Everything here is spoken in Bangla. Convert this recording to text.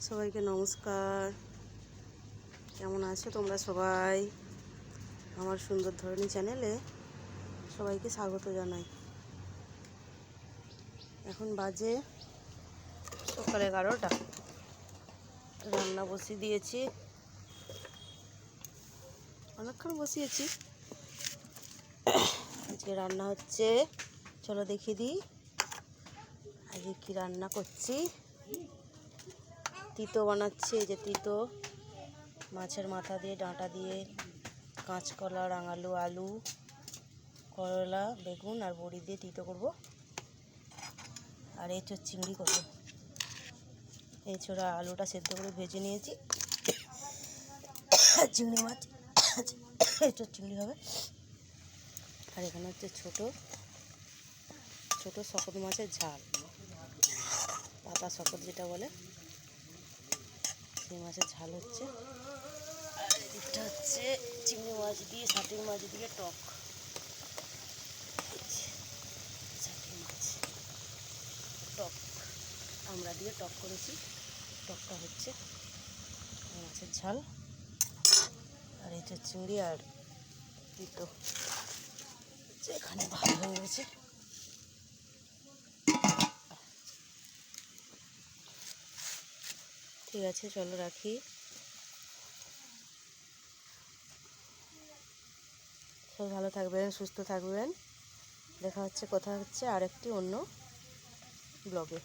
সবাইকে নমস্কার। কেমন আছো তোমরা সবাই? আমার সুন্দর ধরনী চ্যানেলে সবাইকে স্বাগত জানাই। এখন বাজে সকাল 11টা। রান্না বসিয়ে দিয়েছি, অনেকক্ষণ বসিয়েছি। আজকে রান্না হচ্ছে, চলো দেখিয়ে দিই আজকে কি রান্না করছি। তিতো বানাচ্ছি, এই যে তিতো, মাছের মাথা দিয়ে, ডাঁটা দিয়ে, কাঁচকলা, রাঙালু, আলু, করলা, বেগুন আর বড়ি দিয়ে তিতো করব। আর এঁচোড় চিংড়ি করব। এছাড়া আলুটা সেদ্ধ করে ভেজে নিয়েছি। চিংড়ি মাছ, এঁচোড় চিংড়ি হবে। আর এখানে হচ্ছে ছোট ছোট শকত মাছের ঝাল, পাতা শকত যেটা বলে, সেই মাছের ঝাল হচ্ছে। আর এদিকটা হচ্ছে চিংড়ি মাছ দিয়ে, শাটির মাছ দিয়ে টক। শাটির মাছ টক আমরা দিয়ে টক করেছি। টকটা হচ্ছে মাছের ঝাল। আর এটা চিংড়ি আর তিতো এখানে ভালো হয়ে গেছে। ঠিক আছে, চলো রাখি। সবাই ভালো থাকবেন, সুস্থ থাকবেন। দেখা হচ্ছে, কথা হচ্ছে আরেকটি অন্য ব্লগে।